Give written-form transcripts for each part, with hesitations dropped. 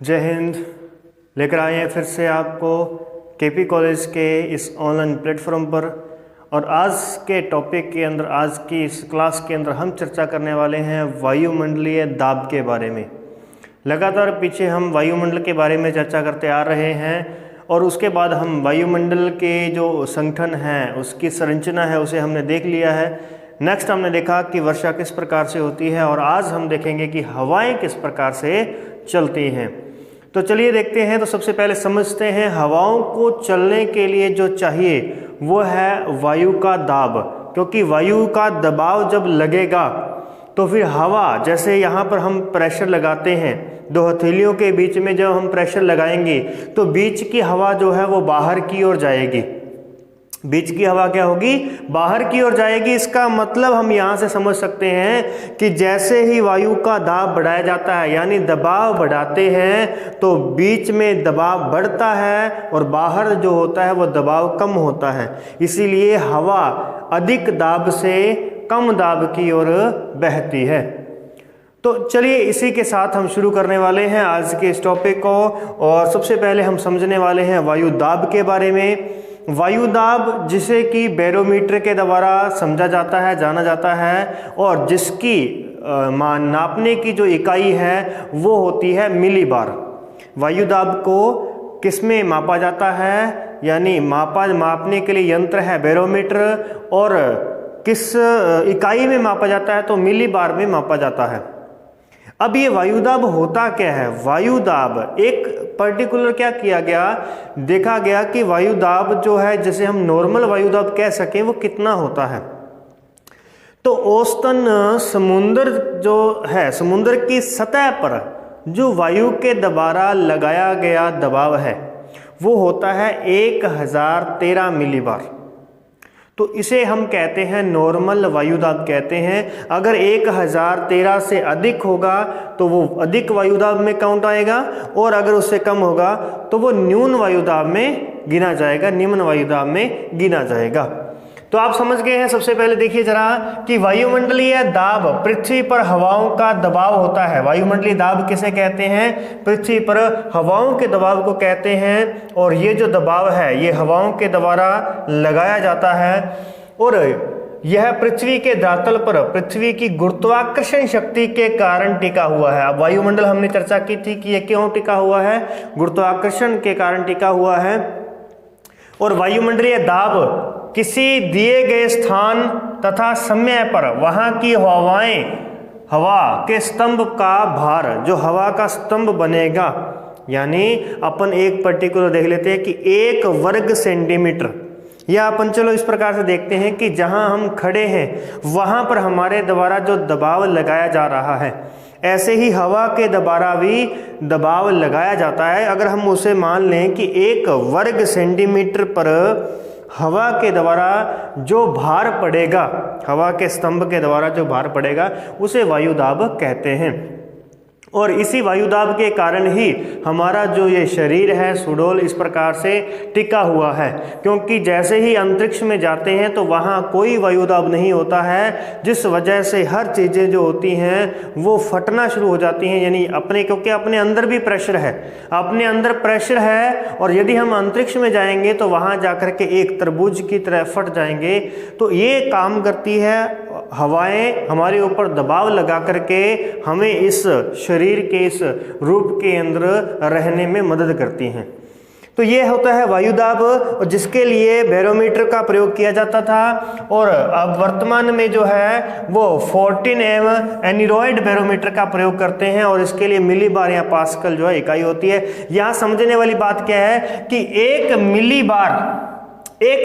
जय हिंद। लेकर आए हैं फिर से आपको केपी कॉलेज के इस ऑनलाइन प्लेटफॉर्म पर। और आज के टॉपिक के अंदर, आज की इस क्लास के अंदर हम चर्चा करने वाले हैं वायुमंडलीय दाब के बारे में। लगातार पीछे हम वायुमंडल के बारे में चर्चा करते आ रहे हैं और उसके बाद हम वायुमंडल के जो संगठन हैं, उसकी संरचना है, उसे हमने देख लिया है। नेक्स्ट हमने देखा कि वर्षा किस प्रकार से होती है और आज हम देखेंगे कि हवाएं किस प्रकार से चलती हैं। तो चलिए देखते हैं। तो सबसे पहले समझते हैं हवाओं को चलने के लिए जो चाहिए वो है वायु का दाब, क्योंकि वायु का दबाव जब लगेगा तो फिर हवा, जैसे यहाँ पर हम प्रेशर लगाते हैं, दो हथेलियों के बीच में जब हम प्रेशर लगाएंगे तो बीच की हवा जो है वो बाहर की ओर जाएगी। बीच की हवा क्या होगी? बाहर की ओर जाएगी। इसका मतलब हम यहाँ से समझ सकते हैं कि जैसे ही वायु का दाब बढ़ाया जाता है, यानी दबाव बढ़ाते हैं, तो बीच में दबाव बढ़ता है और बाहर जो होता है वो दबाव कम होता है। इसीलिए हवा अधिक दाब से कम दाब की ओर बहती है। तो चलिए इसी के साथ हम शुरू करने वाले हैं आज के इस टॉपिक को। और सबसे पहले हम समझने वाले हैं वायु दाब के बारे में। वायु दाब, जिसे कि बैरोमीटर के द्वारा समझा जाता है, जाना जाता है, और जिसकी नापने की जो इकाई है वो होती है मिलीबार। वायु दाब को किस में मापा जाता है? यानी मापने के लिए यंत्र है बैरोमीटर, और किस इकाई में मापा जाता है? तो मिलीबार में मापा जाता है। अब ये वायुदाब होता क्या है? वायुदाब एक पर्टिकुलर क्या किया गया, देखा गया कि वायुदाब जो है, जैसे हम नॉर्मल वायुदाब कह सकें, वो कितना होता है। तो औसतन समुद्र जो है, समुद्र की सतह पर जो वायु के द्वारा लगाया गया दबाव है वो होता है 1013 मिलीबार। तो इसे हम कहते हैं नॉर्मल वायुदाब कहते हैं। अगर 1013 से अधिक होगा तो वो अधिक वायुदाब में काउंट आएगा, और अगर उससे कम होगा तो वो न्यून वायुदाब में गिना जाएगा, निम्न वायुदाब में गिना जाएगा। तो आप समझ गए हैं। सबसे पहले देखिए जरा कि वायुमंडलीय दाब पृथ्वी पर हवाओं का दबाव होता है। वायुमंडलीय दाब किसे कहते हैं? पृथ्वी पर हवाओं के दबाव को कहते हैं। और ये जो दबाव है ये हवाओं के द्वारा लगाया जाता है, और यह पृथ्वी के धरातल पर पृथ्वी की गुरुत्वाकर्षण शक्ति के कारण टिका हुआ है। अब वायुमंडल हमने चर्चा की थी कि यह क्यों टिका हुआ है? गुरुत्वाकर्षण के कारण टिका हुआ है। और वायुमंडलीय दाब किसी दिए गए स्थान तथा समय पर वहां की हवा के स्तंभ का भार, जो हवा का स्तंभ बनेगा, यानी अपन एक पर्टिकुलर देख लेते हैं कि 1 वर्ग सेंटीमीटर, या अपन चलो इस प्रकार से देखते हैं कि जहां हम खड़े हैं वहां पर हमारे द्वारा जो दबाव लगाया जा रहा है, ऐसे ही हवा के द्वारा भी दबाव लगाया जाता है। अगर हम उसे मान लें कि 1 वर्ग सेंटीमीटर पर हवा के द्वारा जो भार पड़ेगा, हवा के स्तंभ के द्वारा जो भार पड़ेगा, उसे वायुदाब कहते हैं। और इसी वायुदाब के कारण ही हमारा जो ये शरीर है सुडौल इस प्रकार से टिका हुआ है, क्योंकि जैसे ही अंतरिक्ष में जाते हैं तो वहाँ कोई वायुदाब नहीं होता है, जिस वजह से हर चीज़ें जो होती हैं वो फटना शुरू हो जाती हैं। यानी क्योंकि अपने अंदर भी प्रेशर है, अपने अंदर प्रेशर है, और यदि हम अंतरिक्ष में जाएंगे तो वहाँ जाकर के एक तरबूज की तरह फट जाएंगे। तो ये काम करती है हवाएं, हमारे ऊपर दबाव लगा करके हमें इस शरीर के इस रूप के अंदर रहने में मदद करती हैं। तो ये होता है वायुदाब, जिसके लिए बैरोमीटर का प्रयोग किया जाता था। और अब वर्तमान में जो है वो 14M एनीरॉयड बैरोमीटर का प्रयोग करते हैं, और इसके लिए मिलीबार या पास्कल जो है इकाई होती है। यहाँ समझने वाली बात क्या है कि 1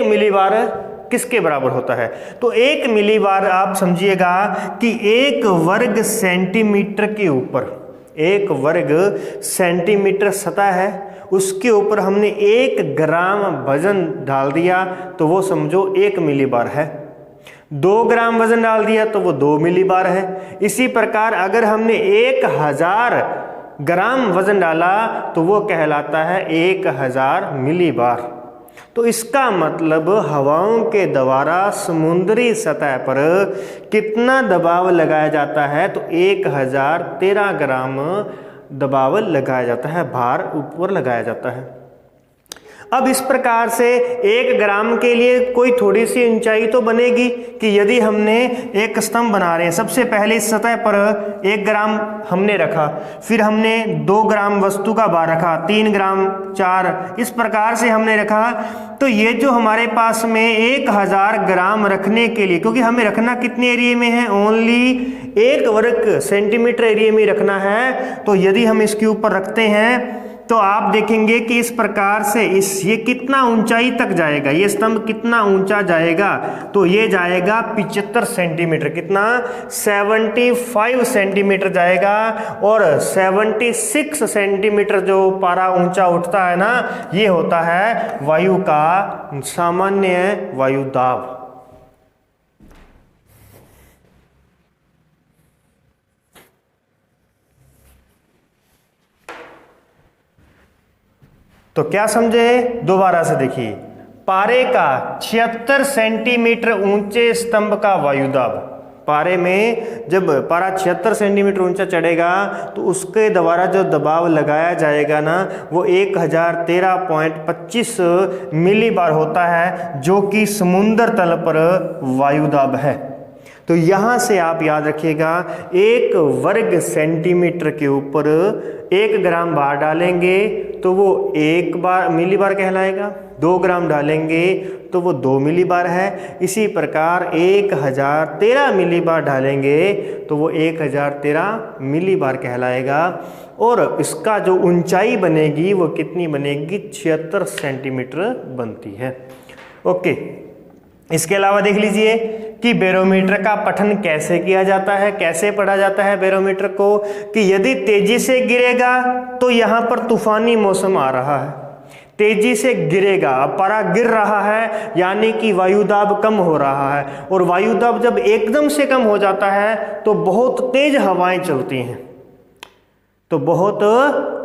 मिलीबार किसके बराबर होता है? तो 1 मिलीबार आप समझिएगा कि 1 वर्ग सेंटीमीटर के ऊपर, 1 वर्ग सेंटीमीटर सतह है, उसके ऊपर हमने 1 ग्राम वजन डाल दिया तो वो समझो 1 मिलीबार है। 2 ग्राम वजन डाल दिया तो वो 2 मिलीबार है। इसी प्रकार अगर हमने 1000 ग्राम वजन डाला तो वो कहलाता है 1000 मिलीबार। तो इसका मतलब हवाओं के द्वारा समुद्री सतह पर कितना दबाव लगाया जाता है, तो 1013 ग्राम दबाव लगाया जाता है, भार ऊपर लगाया जाता है। अब इस प्रकार से 1 ग्राम के लिए कोई थोड़ी सी ऊंचाई तो बनेगी कि यदि हमने एक स्तंभ बना रहे हैं, सबसे पहले इस सतह पर 1 ग्राम हमने रखा, फिर हमने 2 ग्राम वस्तु का भार रखा, 3 ग्राम, 4, इस प्रकार से हमने रखा। तो ये जो हमारे पास में 1000 ग्राम रखने के लिए, क्योंकि हमें रखना कितने एरिया में है, ओनली 1 वर्ग सेंटीमीटर एरिया में रखना है। तो यदि हम इसके ऊपर रखते हैं तो आप देखेंगे कि इस प्रकार से ये कितना ऊंचाई तक जाएगा, ये स्तंभ कितना ऊंचा जाएगा, तो ये जाएगा 75 सेंटीमीटर, कितना 75 सेंटीमीटर जाएगा। और 76 सेंटीमीटर जो पारा ऊंचा उठता है ना, ये होता है वायु का सामान्य वायु दाब। तो क्या समझे, दोबारा से देखिए, पारे का 76 सेंटीमीटर ऊंचे स्तंभ का वायुदाब, पारे में जब पारा 76 सेंटीमीटर ऊंचा चढ़ेगा तो उसके द्वारा जो दबाव लगाया जाएगा ना, वो 1013.25 मिलीबार होता है, जो कि समुद्र तल पर वायुदाब है। तो यहाँ से आप याद रखिएगा, 1 वर्ग सेंटीमीटर के ऊपर 1 ग्राम भार डालेंगे तो वो 1 मिलीबार कहलाएगा, 2 ग्राम डालेंगे तो वो 2 मिलीबार है। इसी प्रकार 1013 मिलीबार डालेंगे तो वो 1013 मिलीबार कहलाएगा। और इसका जो ऊंचाई बनेगी वो कितनी बनेगी, 76 सेंटीमीटर बनती है। ओके, इसके अलावा देख लीजिए कि बैरोमीटर का पठन कैसे किया जाता है, कैसे पढ़ा जाता है बैरोमीटर को, कि यदि तेजी से गिरेगा तो यहाँ पर तूफानी मौसम आ रहा है, तेजी से गिरेगा, अब पारा गिर रहा है यानी कि वायुदाब कम हो रहा है। और वायुदाब जब एकदम से कम हो जाता है तो बहुत तेज हवाएं चलती हैं, तो बहुत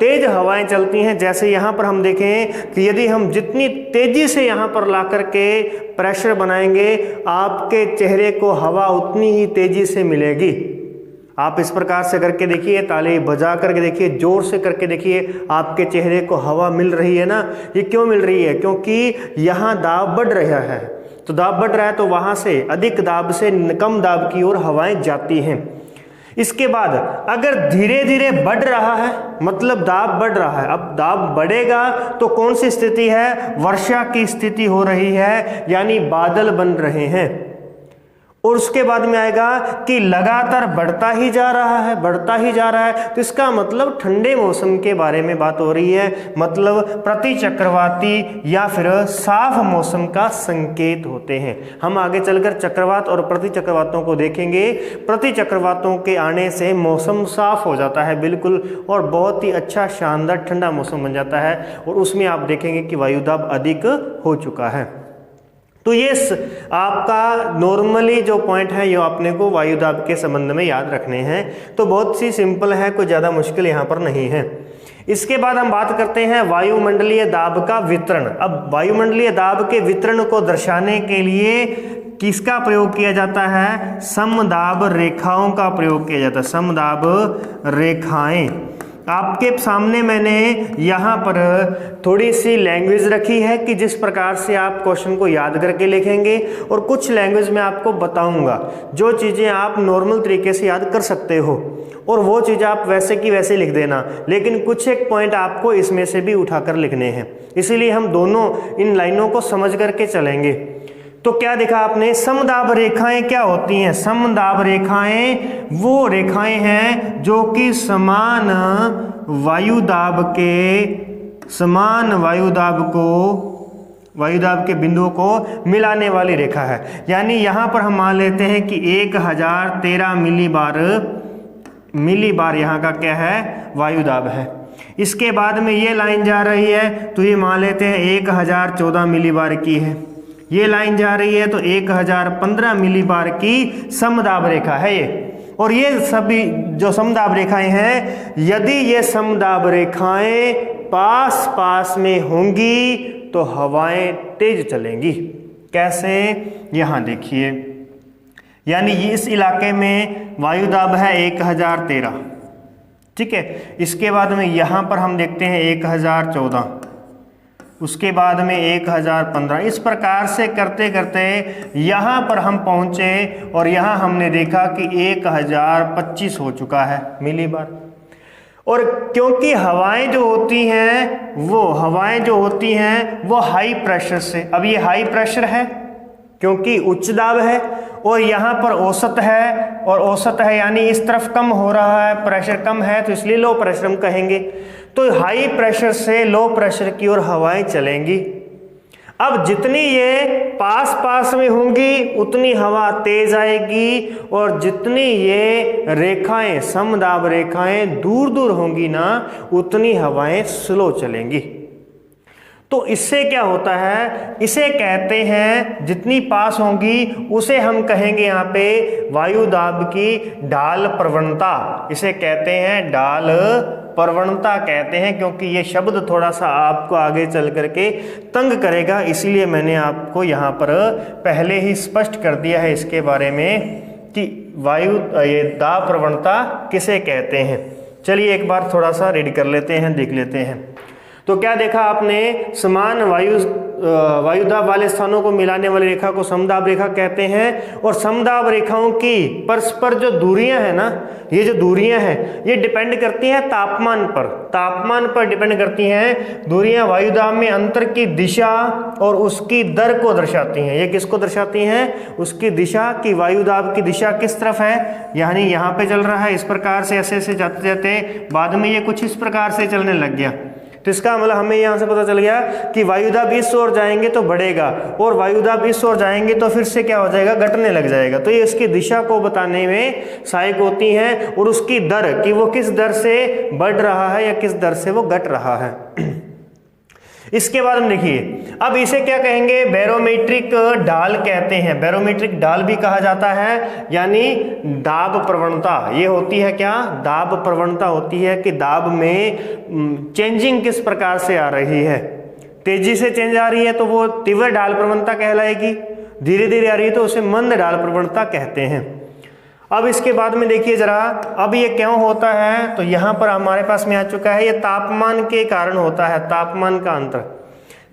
तेज हवाएं चलती हैं। जैसे यहाँ पर हम देखें कि यदि हम जितनी तेजी से यहाँ पर ला करके प्रेशर बनाएंगे, आपके चेहरे को हवा उतनी ही तेजी से मिलेगी। आप इस प्रकार से करके देखिए, ताली बजा करके देखिए, जोर से करके देखिए, आपके चेहरे को हवा मिल रही है ना। ये क्यों मिल रही है, क्योंकि यहाँ दाब बढ़ रहा है। तो दाब बढ़ रहा है तो वहाँ से अधिक दाब से कम दाब की ओर हवाएं जाती हैं। इसके बाद अगर धीरे धीरे बढ़ रहा है, मतलब दाब बढ़ रहा है, अब दाब बढ़ेगा तो कौन सी स्थिति है, वर्षा की स्थिति हो रही है, यानी बादल बन रहे हैं। और उसके बाद में आएगा कि लगातार बढ़ता ही जा रहा है, बढ़ता ही जा रहा है, तो इसका मतलब ठंडे मौसम के बारे में बात हो रही है, मतलब प्रति चक्रवाती या फिर साफ मौसम का संकेत होते हैं। हम आगे चलकर चक्रवात और प्रति चक्रवातों को देखेंगे। प्रति चक्रवातों के आने से मौसम साफ हो जाता है बिल्कुल, और बहुत ही अच्छा शानदार ठंडा मौसम बन जाता है, और उसमें आप देखेंगे कि वायुदाब अधिक हो चुका है। तो ये आपका नॉर्मली जो पॉइंट है ये आपने को वायुदाब के संबंध में याद रखने हैं। तो बहुत सी सिंपल है, कोई ज़्यादा मुश्किल यहाँ पर नहीं है। इसके बाद हम बात करते हैं वायुमंडलीय दाब का वितरण। अब वायुमंडलीय दाब के वितरण को दर्शाने के लिए किसका प्रयोग किया जाता है, समदाब रेखाओं का प्रयोग किया जाता है। समदाब रेखाएं आपके सामने मैंने यहाँ पर थोड़ी सी लैंग्वेज रखी है कि जिस प्रकार से आप क्वेश्चन को याद करके लिखेंगे, और कुछ लैंग्वेज में आपको बताऊंगा जो चीज़ें आप नॉर्मल तरीके से याद कर सकते हो, और वो चीज़ आप वैसे की वैसे लिख देना, लेकिन कुछ एक पॉइंट आपको इसमें से भी उठाकर लिखने हैं। इसीलिए हम दोनों इन लाइनों को समझ करके चलेंगे। तो क्या देखा आपने, समदाब रेखाएं क्या होती हैं, समदाब रेखाएं वो रेखाएं हैं जो कि समान वायुदाब के बिंदुओं को मिलाने वाली रेखा है। यानी यहाँ पर हम मान लेते हैं कि 1013 मिलीबार यहाँ का क्या है, वायुदाब है। इसके बाद में ये लाइन जा रही है तो ये मान लेते हैं 1014 मिलीबार की है। ये लाइन जा रही है तो 1015 मिलीबार की समदाब रेखा है ये। और ये सभी जो समदाब रेखाएं हैं, यदि ये समदाब रेखाएं पास पास में होंगी तो हवाएं तेज चलेंगी। कैसे, यहाँ देखिए, यानी इस इलाके में वायुदाब है 1013, ठीक है। इसके बाद में यहाँ पर हम देखते हैं 1014, उसके बाद में 1015, इस प्रकार से करते करते यहाँ पर हम पहुँचे और यहाँ हमने देखा कि 1025 हो चुका है मिली बार। और क्योंकि हवाएं जो होती हैं वो हाई प्रेशर से, अब ये हाई प्रेशर है क्योंकि उच्च दाब है, और यहाँ पर औसत है, और औसत है यानी इस तरफ कम हो रहा है, प्रेशर कम है, तो इसलिए लो प्रेशर हम कहेंगे। तो हाई प्रेशर से लो प्रेशर की ओर हवाएं चलेंगी। अब जितनी ये पास पास में होंगी उतनी हवा तेज आएगी, और जितनी ये रेखाएं समदाब रेखाएं दूर दूर होंगी ना, उतनी हवाएं स्लो चलेंगी। तो इससे क्या होता है, इसे कहते हैं, जितनी पास होंगी उसे हम कहेंगे यहाँ पे वायु दाब की ढाल प्रवणता, इसे कहते हैं ढाल प्रवणता कहते हैं, क्योंकि ये शब्द थोड़ा सा आपको आगे चल करके तंग करेगा, इसीलिए मैंने आपको यहाँ पर पहले ही स्पष्ट कर दिया है इसके बारे में कि ये दाब प्रवणता किसे कहते हैं। चलिए एक बार थोड़ा सा रीड कर लेते हैं, देख लेते हैं। तो क्या देखा आपने, समान वायुदाब वाले स्थानों को मिलाने वाली रेखा को समदाब रेखा कहते हैं, और समदाब रेखाओं की परस्पर जो दूरियां हैं ना, ये जो दूरियां हैं ये डिपेंड करती हैं तापमान पर डिपेंड करती हैं। दूरियां वायुदाब में अंतर की दिशा और उसकी दर को दर्शाती हैं। ये किसको दर्शाती हैं, उसकी दिशा, की वायुदाब की दिशा किस तरफ है, यानी यहाँ पे चल रहा है इस प्रकार से, ऐसे ऐसे जाते जाते बाद में ये कुछ इस प्रकार से चलने लग गया, तो इसका मतलब हमें यहाँ से पता चल गया कि वायुदाब इस ओर जाएंगे तो बढ़ेगा, और वायुदाब इस ओर जाएंगे तो फिर से क्या हो जाएगा, घटने लग जाएगा। तो ये इसकी दिशा को बताने में सहायक होती हैं, और उसकी दर कि वो किस दर से बढ़ रहा है या किस दर से वो घट रहा है। इसके बाद हम देखिए, अब इसे क्या कहेंगे, बैरोमेट्रिक ढाल कहते हैं। बैरोमेट्रिक ढाल भी कहा जाता है, यानी दाब प्रवणता। ये होती है क्या, दाब प्रवणता होती है कि दाब में चेंजिंग किस प्रकार से आ रही है। तेजी से चेंज आ रही है तो वो तीव्र ढाल प्रवणता कहलाएगी, धीरे धीरे आ रही है तो उसे मंद ढाल प्रवणता कहते हैं। अब इसके बाद में देखिए जरा, अब ये क्यों होता है, तो यहाँ पर हमारे पास में आ चुका है, ये तापमान के कारण होता है। तापमान का अंतर,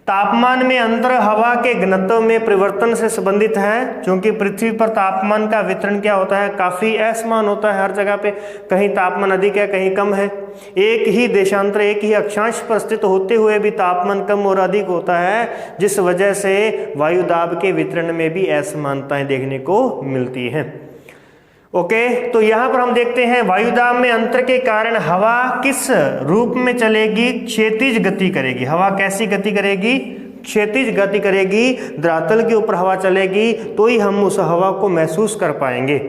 तापमान में अंतर हवा के घनत्व में परिवर्तन से संबंधित है, क्योंकि पृथ्वी पर तापमान का वितरण क्या होता है, काफी असमान होता है हर जगह पे, कहीं तापमान अधिक है कहीं कम है। एक ही देशांतर, एक ही अक्षांश पर स्थित होते हुए भी तापमान कम और अधिक होता है, जिस वजह से वायुदाब के वितरण में भी असमानताएं देखने को मिलती हैं। ओके, तो यहाँ पर हम देखते हैं वायुदाब में अंतर के कारण हवा किस रूप में चलेगी, क्षैतिज गति करेगी। हवा कैसी गति करेगी, क्षैतिज गति करेगी। धरातल के ऊपर हवा चलेगी तो ही हम उस हवा को महसूस कर पाएंगे,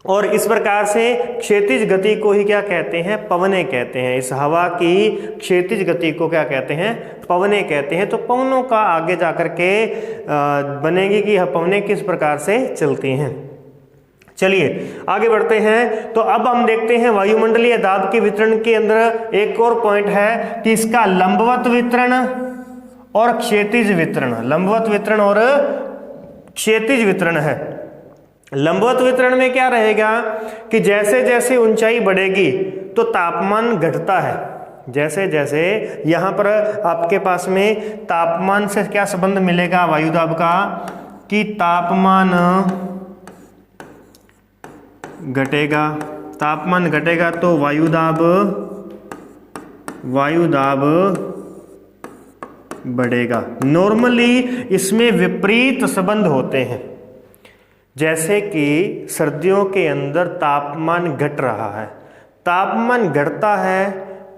और इस प्रकार से क्षैतिज गति को ही क्या कहते हैं, पवने कहते हैं। इस हवा की क्षैतिज गति को क्या कहते हैं, पवने कहते हैं। तो पवनों का आगे जाकर के बनेगी कि पवने किस प्रकार से चलती हैं। चलिए आगे बढ़ते हैं। तो अब हम देखते हैं वायुमंडलीय दाब के वितरण के अंदर एक और पॉइंट है कि इसका लंबवत वितरण और क्षैतिज वितरण, लंबवत वितरण और क्षैतिज वितरण है। लंबवत वितरण में क्या रहेगा कि जैसे जैसे ऊंचाई बढ़ेगी तो तापमान घटता है। जैसे जैसे यहाँ पर आपके पास में तापमान से क्या संबंध मिलेगा वायुदाब का, कि तापमान घटेगा, तापमान घटेगा तो वायुदाब बढ़ेगा। नॉर्मली इसमें विपरीत संबंध होते हैं, जैसे कि सर्दियों के अंदर तापमान घट रहा है, तापमान घटता है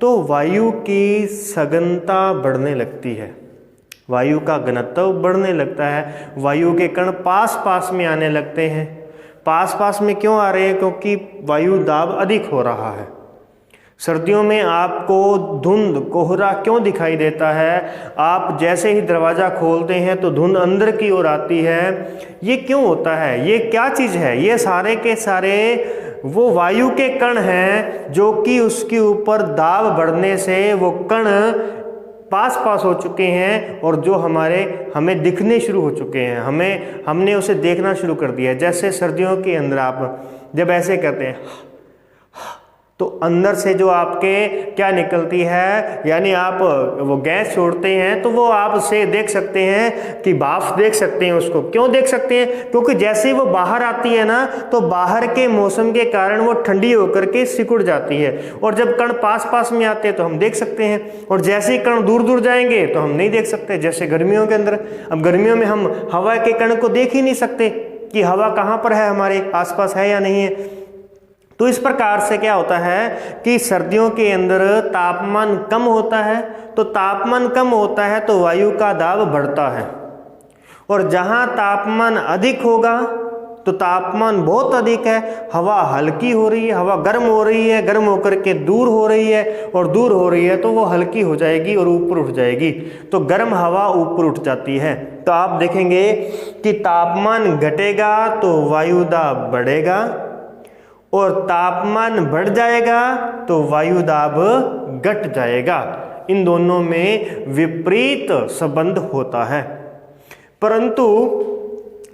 तो वायु की सघनता बढ़ने लगती है, वायु का घनत्व बढ़ने लगता है, वायु के कण पास पास में आने लगते हैं। पास पास में क्यों आ रहे हैं, क्योंकि वायु दाब अधिक हो रहा है। सर्दियों में आपको धुंध कोहरा क्यों दिखाई देता है, आप जैसे ही दरवाज़ा खोलते हैं तो धुंध अंदर की ओर आती है। ये क्यों होता है, ये क्या चीज़ है, ये सारे के सारे वो वायु के कण हैं जो कि उसके ऊपर दाब बढ़ने से वो कण पास पास हो चुके हैं और जो हमें दिखने शुरू हो चुके हैं, हमने उसे देखना शुरू कर दिया है। जैसे सर्दियों के अंदर आप जब ऐसे करते हैं तो अंदर से जो आपके क्या निकलती है, यानी आप वो गैस छोड़ते हैं तो वो आप उसे देख सकते हैं कि भाप देख सकते हैं उसको। क्यों देख सकते हैं? क्योंकि जैसे ही वो बाहर आती है ना तो बाहर के मौसम के कारण वो ठंडी होकर के सिकुड़ जाती है, और जब कण पास पास में आते हैं तो हम देख सकते हैं, और जैसे ही कण दूर दूर जाएंगे तो हम नहीं देख सकते। जैसे गर्मियों के अंदर, अब गर्मियों में हम हवा के कण को देख ही नहीं सकते कि हवा कहाँ पर है, हमारे आसपास है या नहीं है। तो इस प्रकार से क्या होता है कि सर्दियों के अंदर तापमान कम होता है, तो तापमान कम होता है तो वायु का दाब बढ़ता है, और जहाँ तापमान अधिक होगा तो तापमान बहुत अधिक है, हवा हल्की हो रही है, हवा गर्म हो रही है, गर्म होकर के दूर हो रही है, और दूर हो रही है तो वो हल्की हो जाएगी और ऊपर उठ जाएगी, तो गर्म हवा ऊपर उठ जाती है। तो आप देखेंगे कि तापमान घटेगा तो वायु दाब बढ़ेगा, और तापमान बढ़ जाएगा तो वायु दाब घट जाएगा। इन दोनों में विपरीत संबंध होता है। परंतु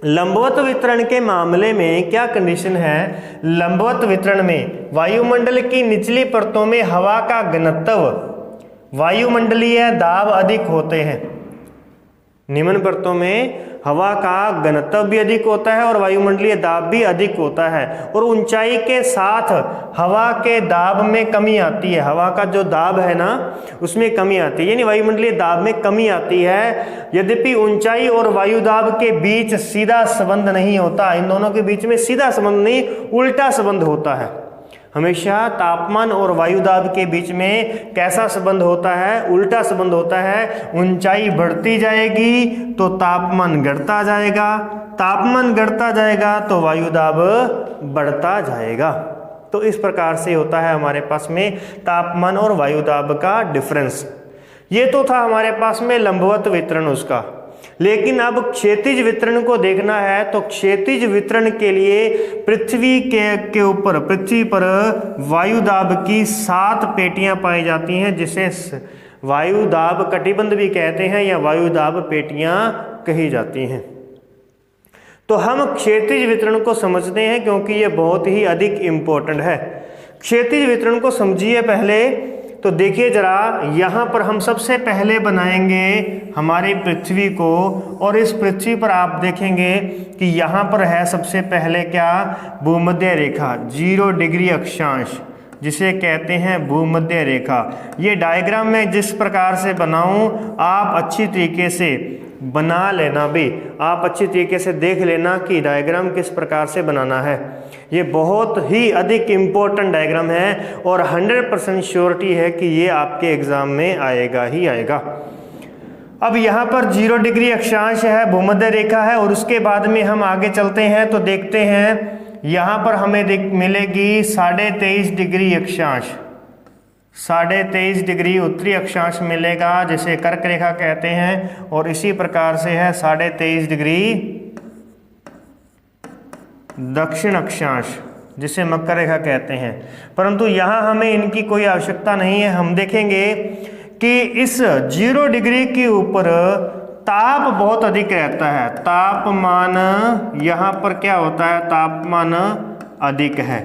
लंबवत वितरण के मामले में क्या कंडीशन है? लंबवत वितरण में वायुमंडल की निचली परतों में हवा का घनत्व, वायुमंडलीय दाब अधिक होते हैं। निम्न परतों में हवा का घनत्व भी अधिक होता है और वायुमंडलीय दाब भी अधिक होता है, और ऊंचाई के साथ हवा के दाब में कमी आती है। हवा का जो दाब है ना उसमें कमी आती है, यानी वायुमंडलीय दाब में कमी आती है। यद्यपि ऊंचाई और वायु दाब के बीच सीधा संबंध नहीं होता, इन दोनों के बीच में सीधा संबंध नहीं, उल्टा संबंध होता है। हमेशा तापमान और वायु दाब के बीच में कैसा संबंध होता है? उल्टा संबंध होता है। ऊंचाई बढ़ती जाएगी तो तापमान घटता जाएगा, तापमान घटता जाएगा तो वायु दाब बढ़ता जाएगा। तो इस प्रकार से होता है हमारे पास में तापमान और वायु दाब का डिफरेंस। ये तो था हमारे पास में लंबवत वितरण उसका। लेकिन अब क्षैतिज वितरण को देखना है, तो क्षैतिज वितरण के लिए पृथ्वी के ऊपर, पृथ्वी पर वायु दाब की 7 पेटियां पाई जाती हैं, जिसे वायु दाब कटिबंध भी कहते हैं या वायु दाब पेटियां कही जाती हैं। तो हम क्षैतिज वितरण को समझते हैं क्योंकि ये बहुत ही अधिक इम्पोर्टेंट है। क्षैतिज वितरण को समझिए पहले। तो देखिए जरा, यहाँ पर हम सबसे पहले बनाएंगे हमारी पृथ्वी को, और इस पृथ्वी पर आप देखेंगे कि यहाँ पर है सबसे पहले क्या? भूमध्य रेखा, 0 डिग्री अक्षांश, जिसे कहते हैं भूमध्य रेखा। ये डायग्राम मैं जिस प्रकार से बनाऊं आप अच्छी तरीके से बना लेना भी, आप अच्छी तरीके से देख लेना कि डायग्राम किस प्रकार से बनाना है। ये बहुत ही अधिक इम्पोर्टेंट डायग्राम है और 100% श्योरिटी है कि ये आपके एग्जाम में आएगा ही आएगा। अब यहाँ पर 0 डिग्री अक्षांश है, भूमध्य रेखा है, और उसके बाद में हम आगे चलते हैं तो देखते हैं यहाँ पर हमें मिलेगी 23.5 डिग्री अक्षांश, 23.5 डिग्री उत्तरी अक्षांश मिलेगा, जिसे कर्क रेखा कहते हैं, और इसी प्रकार से है 23.5 डिग्री दक्षिण अक्षांश, जिसे मकर रेखा कहते हैं। परंतु यहाँ हमें इनकी कोई आवश्यकता नहीं है। हम देखेंगे कि इस 0 डिग्री के ऊपर ताप बहुत अधिक रहता है, तापमान यहाँ पर क्या होता है? तापमान अधिक है।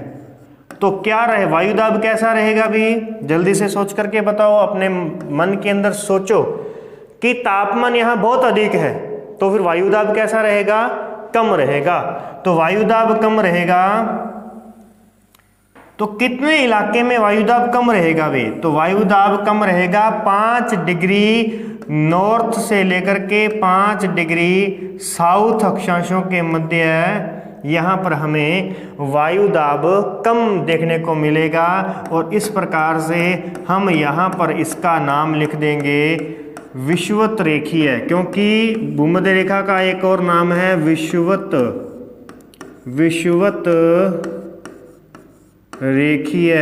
तो क्या रहे, वायु दाब कैसा रहेगा भी? जल्दी से सोच करके बताओ, अपने मन के अंदर सोचो कि तापमान यहाँ बहुत अधिक है, तो फिर वायु दाब कैसा रहेगा? कम रहेगा। तो वायु दाब कम रहेगा, तो कितने इलाके में वायु दाब कम रहेगा भी? तो वायु दाब कम रहेगा 5 डिग्री नॉर्थ से लेकर के 5 डिग्री साउथ अक्षांशों के मध्य यहाँ पर हमें वायु दाब कम देखने को मिलेगा। और इस प्रकार से हम यहाँ पर इसका नाम लिख देंगे विषुवत रेखीय, क्योंकि भूमध्य रेखा का एक और नाम है विषुवत रेखीय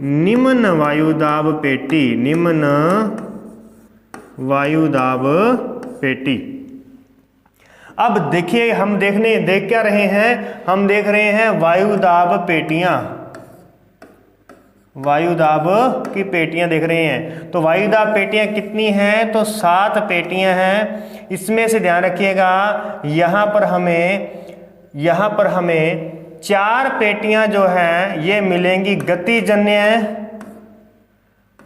निम्न वायुदाब पेटी, निम्न वायुदाब पेटी। अब देखिए, हम देख क्या रहे हैं? हम देख रहे हैं वायुदाब पेटियां, वायुदाब की पेटियां देख रहे हैं। तो वायुदाब पेटियां कितनी हैं? तो 7 पेटियां हैं। इसमें से ध्यान रखिएगा, यहाँ पर हमें 4 पेटियां जो हैं ये मिलेंगी गतिजन्य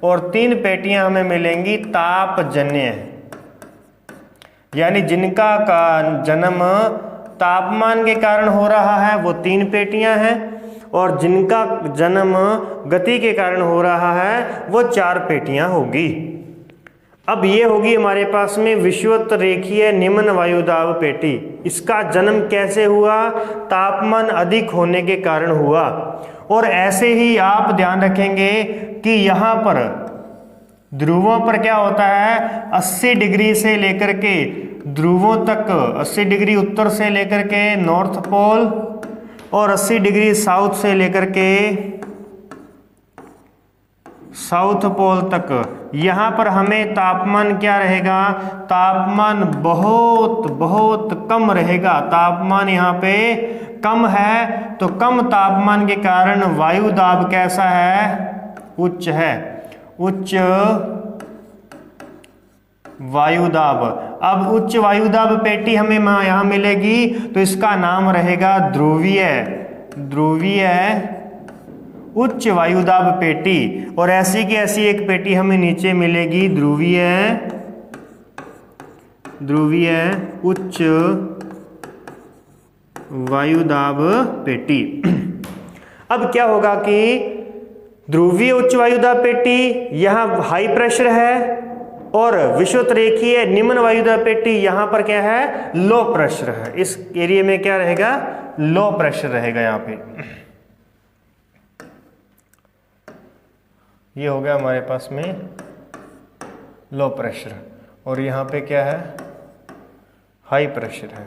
और 3 पेटियां हमें मिलेंगी तापजन्य, यानी जिनका का जन्म तापमान के कारण हो रहा है वो 3 पेटियां हैं और जिनका जन्म गति के कारण हो रहा है वो 4 पेटियां होगी। अब ये होगी हमारे पास में विषुवत रेखीय निम्न वायुदाब पेटी। इसका जन्म कैसे हुआ? तापमान अधिक होने के कारण हुआ। और ऐसे ही आप ध्यान रखेंगे कि यहाँ पर ध्रुवों पर क्या होता है, 80 डिग्री से लेकर के ध्रुवों तक, 80 डिग्री उत्तर से लेकर के नॉर्थ पोल और 80 डिग्री साउथ से लेकर के साउथ पोल तक, यहाँ पर हमें तापमान क्या रहेगा, तापमान बहुत बहुत कम रहेगा। तापमान यहाँ पे कम है, तो कम तापमान के कारण वायु दाब कैसा है, उच्च है, उच्च वायुदाब। अब उच्च वायुदाब पेटी हमें यहाँ मिलेगी तो इसका नाम रहेगा ध्रुवीय, ध्रुवीय उच्च वायुदाब पेटी। और ऐसी की ऐसी एक पेटी हमें नीचे मिलेगी ध्रुवीय, ध्रुवीय उच्च वायुदाब पेटी। अब क्या होगा कि ध्रुवीय उच्च वायुदाब पेटी यहाँ हाई प्रेशर है और विषुवत रेखीय निम्न वायुदाब पेटी यहाँ पर क्या है, लो प्रेशर है। इस एरिया में क्या रहेगा, लो प्रेशर रहेगा। यहाँ पे ये हो गया हमारे पास में लो प्रेशर और यहाँ पे क्या है, हाई प्रेशर है।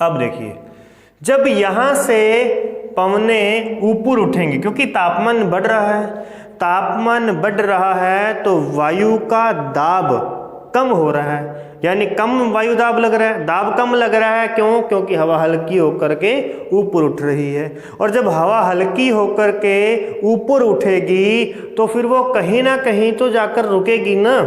अब देखिए, जब यहाँ से पवनें ऊपर उठेंगी, क्योंकि तापमान बढ़ रहा है, तापमान बढ़ रहा है तो वायु का दाब कम हो रहा है, यानी कम वायु दाब लग रहा है, दाब कम लग रहा है। क्यों? क्योंकि हवा हल्की होकर के ऊपर उठ रही है। और जब हवा हल्की होकर के ऊपर उठेगी तो फिर वो कहीं ना कहीं तो जाकर रुकेगी ना,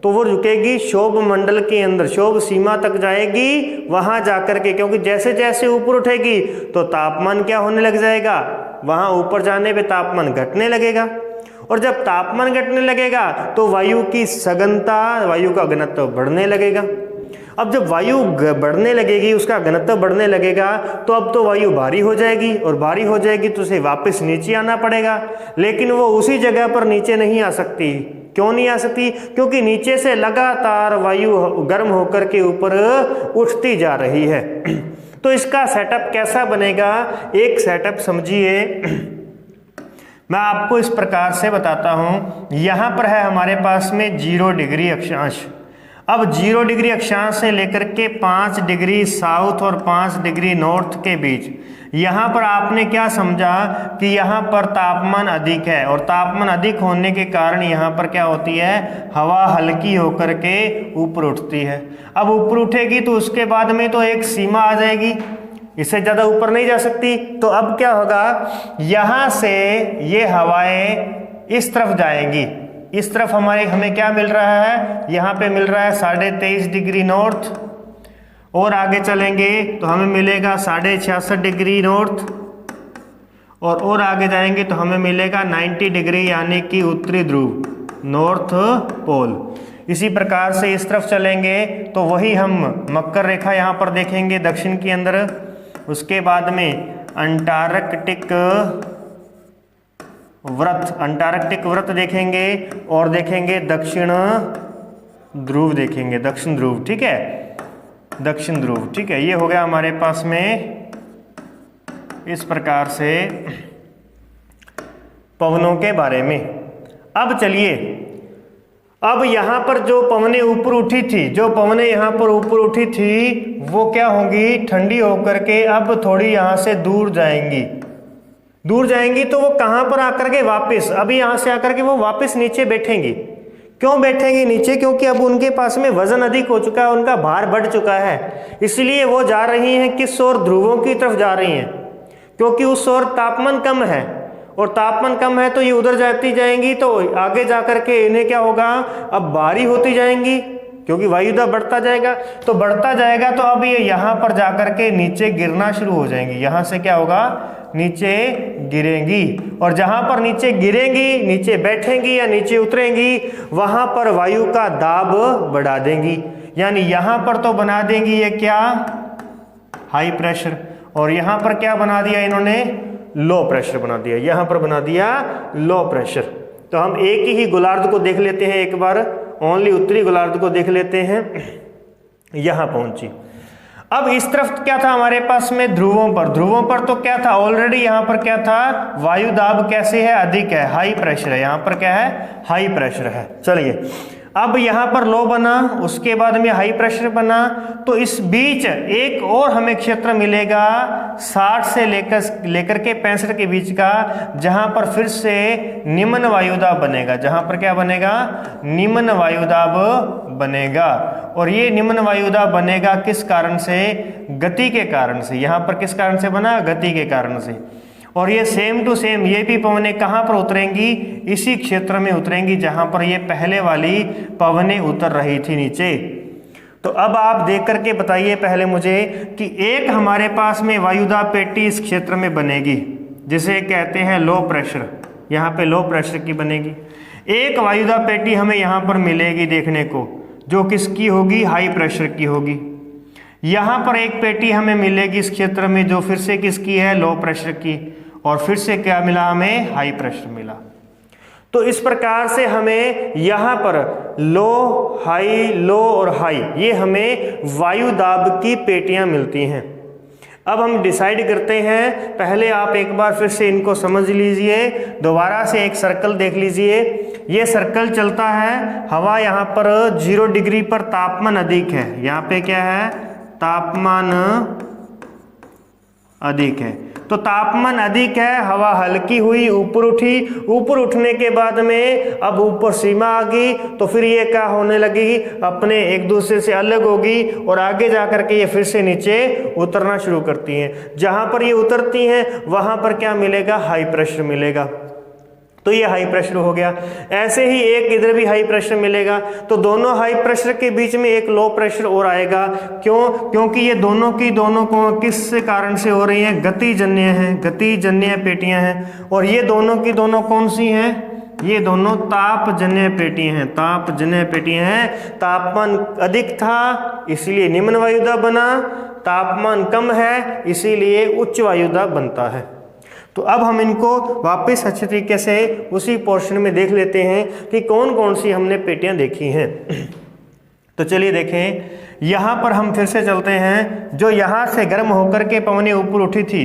तो वो रुकेगी शोभ मंडल के अंदर, शोभ सीमा तक जाएगी वहां जाकर के, क्योंकि जैसे जैसे ऊपर उठेगी तो तापमान क्या होने लग जाएगा, वहां ऊपर जाने पे तापमान घटने लगेगा। और जब तापमान घटने लगेगा तो वायु की सघनता, वायु का घनत्व बढ़ने लगेगा। अब जब वायु बढ़ने लगेगी, उसका घनत्व बढ़ने लगेगा, तो अब तो वायु भारी हो जाएगी और भारी हो जाएगी तो उसे वापस नीचे आना पड़ेगा। लेकिन वो उसी जगह पर नीचे नहीं आ सकती। क्यों नहीं आ सकती? क्योंकि नीचे से लगातार वायु गर्म होकर के ऊपर उठती जा रही है। तो इसका सेटअप कैसा बनेगा, एक सेटअप समझिए, मैं आपको इस प्रकार से बताता हूं। यहां पर है हमारे पास में 0 डिग्री अक्षांश। अब 0 डिग्री अक्षांश से लेकर के 5 डिग्री साउथ और 5 डिग्री नॉर्थ के बीच यहाँ पर आपने क्या समझा कि यहाँ पर तापमान अधिक है, और तापमान अधिक होने के कारण यहाँ पर क्या होती है, हवा हल्की होकर के ऊपर उठती है। अब ऊपर उठेगी तो उसके बाद में तो एक सीमा आ जाएगी, इससे ज़्यादा ऊपर नहीं जा सकती। तो अब क्या होगा, यहाँ से ये हवाएं इस तरफ जाएंगी, इस तरफ हमें क्या मिल रहा है, यहाँ पे मिल रहा है 23.5 डिग्री नॉर्थ, और आगे चलेंगे तो हमें मिलेगा 66.5 डिग्री नॉर्थ, और आगे जाएंगे तो हमें मिलेगा 90 डिग्री, यानी कि उत्तरी ध्रुव, नॉर्थ पोल। इसी प्रकार से इस तरफ चलेंगे तो वही हम मकर रेखा यहाँ पर देखेंगे दक्षिण के अंदर। उसके बाद में अंटार्कटिक व्रत देखेंगे, और देखेंगे दक्षिण ध्रुव, देखेंगे दक्षिण ध्रुव, ठीक है, दक्षिण ध्रुव, ठीक है। ये हो गया हमारे पास में इस प्रकार से पवनों के बारे में। अब चलिए, अब यहाँ पर जो पवनें ऊपर उठी थी, जो पवनें यहाँ पर ऊपर उठी थी, वो क्या होंगी, ठंडी होकर के अब थोड़ी यहाँ से दूर जाएंगी, दूर जाएंगी तो वो कहाँ पर आकर के वापस, अभी यहाँ से आकर के वो वापस नीचे बैठेंगी। क्यों बैठेंगी नीचे? क्योंकि अब उनके पास में वजन अधिक हो चुका है, उनका भार बढ़ चुका है, इसलिए वो जा रही हैं किस ओर, ध्रुवों की तरफ जा रही हैं, क्योंकि उस ओर तापमान कम है, और तापमान कम है तो ये उधर जाती जाएंगी, तो आगे जाकर के इन्हें क्या होगा, अब भारी होती जाएंगी, क्योंकि वायु दाब बढ़ता जाएगा, तो बढ़ता जाएगा तो अब ये यहाँ पर जाकर के नीचे गिरना शुरू हो जाएंगी। यहाँ से क्या होगा, नीचे गिरेंगी, और जहाँ पर नीचे गिरेंगी, नीचे बैठेंगी या नीचे उतरेंगी, वहाँ पर वायु का दाब बढ़ा देंगी। यानी यहाँ पर तो बना देंगी ये क्या, हाई प्रेशर, और यहाँ पर क्या बना दिया इन्होंने, लो प्रेशर बना दिया। यहाँ पर बना दिया लो प्रेशर। तो हम एक ही गोलार्ध को देख लेते हैं एक बार, ओनली उत्तरी गोलार्ध को देख लेते हैं। यहाँ पहुंची। अब इस तरफ क्या था हमारे पास में, ध्रुवों पर तो क्या था ऑलरेडी, यहाँ पर क्या था, वायु दाब कैसे है, अधिक है, हाई प्रेशर है। यहाँ पर क्या है, हाई प्रेशर है। चलिए अब यहाँ पर लो बना, उसके बाद में हाई प्रेशर बना, तो इस बीच एक और हमें क्षेत्र मिलेगा 60 से लेकर के 65 के बीच का, जहाँ पर फिर से निम्न वायुदाब बनेगा। जहाँ पर क्या बनेगा, निम्न वायुदाब बनेगा। और ये निम्न वायुदाब बनेगा किस कारण से, गति के कारण से। यहाँ पर किस कारण से बना, गति के कारण से। और ये सेम टू सेम ये भी पवनें कहाँ पर उतरेंगी, इसी क्षेत्र में उतरेंगी जहाँ पर ये पहले वाली पवनें उतर रही थी नीचे। तो अब आप देख करके बताइए पहले मुझे कि एक हमारे पास में वायुदाब पेटी इस क्षेत्र में बनेगी, जिसे कहते हैं लो प्रेशर, यहाँ पे लो प्रेशर की बनेगी। एक वायुदाब पेटी हमें यहाँ पर मिलेगी देखने को, जो किसकी होगी, हाई प्रेशर की होगी। यहाँ पर एक पेटी हमें मिलेगी इस क्षेत्र में, जो फिर से किसकी है, लो प्रेशर की। और फिर से क्या मिला हमें, हाई प्रेशर मिला। तो इस प्रकार से हमें यहाँ पर लो, हाई, लो और हाई, ये हमें वायु दाब की पेटियां मिलती हैं। अब हम डिसाइड करते हैं, पहले आप एक बार फिर से इनको समझ लीजिए, दोबारा से एक सर्कल देख लीजिए। ये सर्कल चलता है, हवा यहाँ पर 0 डिग्री पर तापमान अधिक है। यहाँ पे क्या है, तापमान अधिक है। तो तापमान अधिक है, हवा हल्की हुई, ऊपर उठी, ऊपर उठने के बाद में अब ऊपर सीमा आ गई, तो फिर ये क्या होने लगेगी, अपने एक दूसरे से अलग होगी, और आगे जाकर के ये फिर से नीचे उतरना शुरू करती हैं। जहां पर ये उतरती हैं वहां पर क्या मिलेगा, हाई प्रेशर मिलेगा। तो ये हाई प्रेशर हो गया। ऐसे ही एक इधर भी हाई प्रेशर मिलेगा। तो दोनों हाई प्रेशर के बीच में एक लो प्रेशर और आएगा। क्यों, क्योंकि ये दोनों को किस कारण से हो रही हैं, गतिजन्य हैं, गतिजन्य पेटियां हैं। और ये दोनों की दोनों कौन सी हैं, ये दोनों तापजन्य पेटियां हैं, तापजन्य पेटियां हैं। तापमान अधिक था इसीलिए निम्न वायुदाब बना, तापमान कम है इसीलिए उच्च वायुदाब बनता है। तो अब हम इनको वापस अच्छे तरीके से उसी पोर्शन में देख लेते हैं कि कौन कौन सी हमने पेटियां देखी हैं। तो चलिए देखें, यहाँ पर हम फिर से चलते हैं। जो यहाँ से गर्म होकर के पवनें ऊपर उठी थी,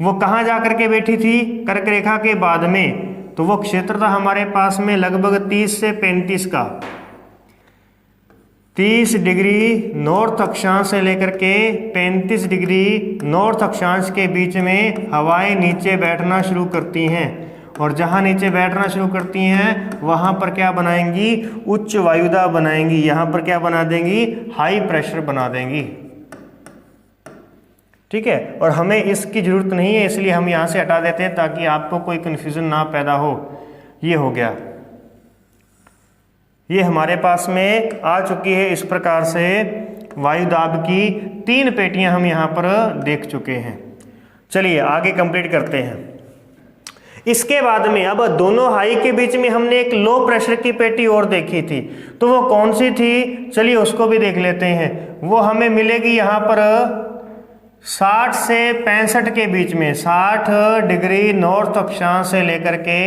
वो कहाँ जा कर के बैठी थी, कर्क रेखा के बाद में। तो वो क्षेत्र था हमारे पास में लगभग 30 से 35 का, 30 डिग्री नॉर्थ अक्षांश से लेकर के 35 डिग्री नॉर्थ अक्षांश के बीच में हवाएं नीचे बैठना शुरू करती हैं। और जहां नीचे बैठना शुरू करती हैं वहां पर क्या बनाएंगी, उच्च वायुदाब बनाएंगी। यहां पर क्या बना देंगी, हाई प्रेशर बना देंगी। ठीक है, और हमें इसकी जरूरत नहीं है, इसलिए हम यहां से हटा देते हैं ताकि आपको कोई कंफ्यूजन ना पैदा हो। ये हो गया, ये हमारे पास में आ चुकी है। इस प्रकार से वायुदाब की 3 पेटियां हम यहाँ पर देख चुके हैं। चलिए आगे कंप्लीट करते हैं। इसके बाद में अब दोनों हाई के बीच में हमने एक लो प्रेशर की पेटी और देखी थी, तो वो कौन सी थी, चलिए उसको भी देख लेते हैं। वो हमें मिलेगी यहाँ पर 60 से 65 के बीच में, 60 डिग्री नॉर्थ अक्षांश से लेकर के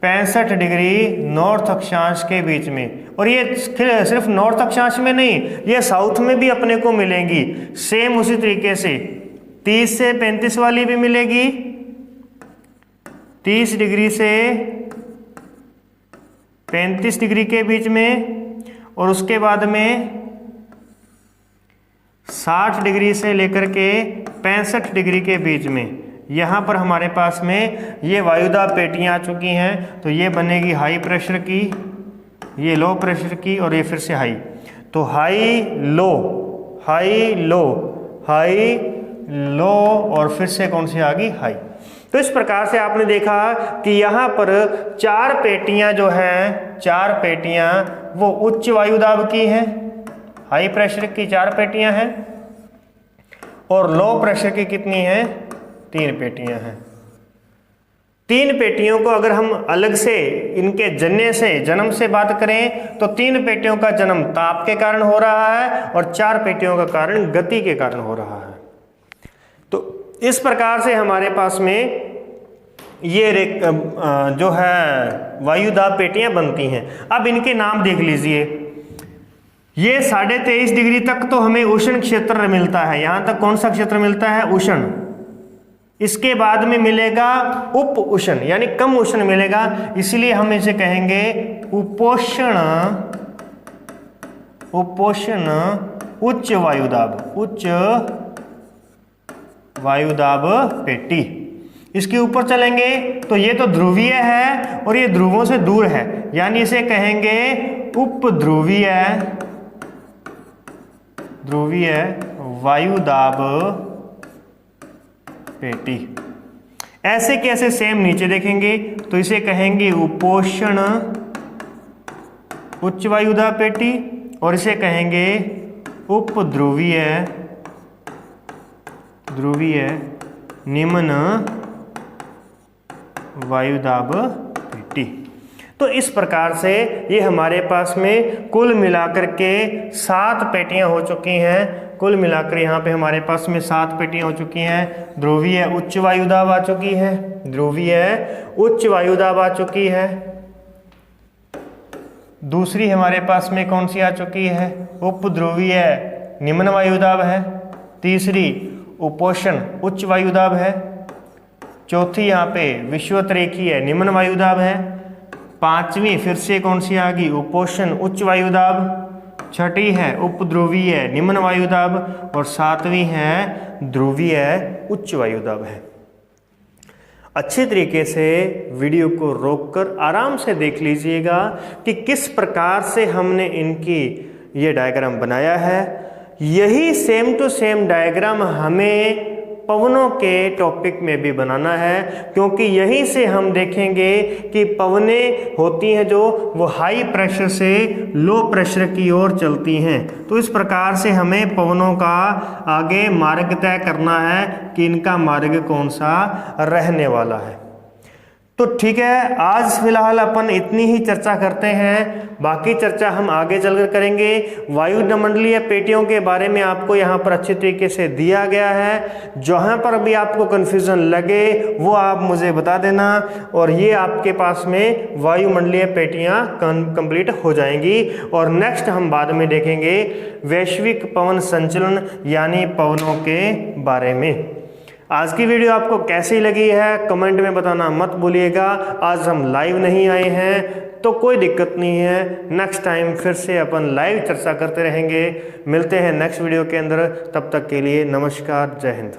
65 डिग्री नॉर्थ अक्षांश के बीच में। और ये सिर्फ नॉर्थ अक्षांश में नहीं, ये साउथ में भी अपने को मिलेंगी सेम उसी तरीके से। 30 से 35 वाली भी मिलेगी, 30 डिग्री से 35 डिग्री के बीच में, और उसके बाद में 60 डिग्री से लेकर के 65 डिग्री के बीच में। यहाँ पर हमारे पास में ये वायुदाब पेटियाँ आ चुकी हैं। तो ये बनेगी हाई प्रेशर की, ये लो प्रेशर की, और ये फिर से हाई। तो high low, high low, high low, और फिर से कौन सी आ गई, हाई। तो इस प्रकार से आपने देखा कि यहाँ पर 4 पेटियां जो हैं, 4 पेटियां वो उच्च वायुदाब की हैं, हाई प्रेशर की 4 पेटियां हैं, और लो प्रेशर की कितनी हैं, 3 पेटियां हैं। 3 पेटियों को अगर हम अलग से इनके जन्म से बात करें तो 3 पेटियों का जन्म ताप के कारण हो रहा है और 4 पेटियों का कारण गति के कारण हो रहा है। तो इस प्रकार से हमारे पास में ये जो है वायुदाब पेटियां बनती हैं। अब इनके नाम देख लीजिए। ये 23.5 डिग्री तक तो हमें उष्ण क्षेत्र मिलता है। यहाँ तक कौन सा क्षेत्र मिलता है, उष्ण। इसके बाद में मिलेगा उप उष्ण, यानी कम उष्ण मिलेगा, इसलिए हम इसे कहेंगे उपोष्ण उच्च वायुदाब पेटी। इसके ऊपर चलेंगे तो ये तो ध्रुवीय है और ये ध्रुवों से दूर है, यानी इसे कहेंगे उपध्रुवीय वायुदाब पेटी। ऐसे कैसे सेम नीचे देखेंगे तो इसे कहेंगे उपोष्ण उच्च वायुदाब पेटी और इसे कहेंगे उपध्रुवीय निम्न वायुदाब पेटी। तो इस प्रकार से ये हमारे पास में कुल मिलाकर के 7 पेटियां हो चुकी हैं। कुल मिलाकर यहाँ पे हमारे पास में 7 पेटियां हो चुकी हैं। ध्रुवीय उच्च वायुदाब आ चुकी है, ध्रुवीय उच्च वायुदाब आ चुकी है। दूसरी हमारे पास में कौन सी आ चुकी है, उपध्रुवीय निम्न वायुदाब है। तीसरी उपोष्ण उच्च वायुदाब है। चौथी यहाँ पे विषुवतरेखीय निम्न वायुदाब है। 5वीं फिर से कौन सी आ गई, उपोष्ण उच्च वायुदाब। 6ठी है उपध्रुवीय निम्न वायुदाब और 7वीं है ध्रुवीय उच्च वायुदाब है। अच्छे तरीके से वीडियो को रोककर आराम से देख लीजिएगा कि किस प्रकार से हमने इनकी ये डायग्राम बनाया है। यही सेम टू सेम डायग्राम हमें पवनों के टॉपिक में भी बनाना है, क्योंकि यहीं से हम देखेंगे कि पवनें होती हैं जो वो हाई प्रेशर से लो प्रेशर की ओर चलती हैं। तो इस प्रकार से हमें पवनों का आगे मार्ग तय करना है कि इनका मार्ग कौन सा रहने वाला है। तो ठीक है, आज फिलहाल अपन इतनी ही चर्चा करते हैं, बाकी चर्चा हम आगे चलकर करेंगे। वायुमंडलीय पेटियों के बारे में आपको यहाँ पर अच्छे तरीके से दिया गया है। जहाँ पर भी आपको कन्फ्यूज़न लगे वो आप मुझे बता देना और ये आपके पास में वायुमंडलीय पेटियाँ कंप्लीट हो जाएंगी। और नेक्स्ट हम बाद में देखेंगे वैश्विक पवन संचलन यानी पवनों के बारे में। आज की वीडियो आपको कैसी लगी है कमेंट में बताना मत भूलिएगा। आज हम लाइव नहीं आए हैं तो कोई दिक्कत नहीं है, नेक्स्ट टाइम फिर से अपन लाइव चर्चा करते रहेंगे। मिलते हैं नेक्स्ट वीडियो के अंदर, तब तक के लिए नमस्कार, जय हिंद।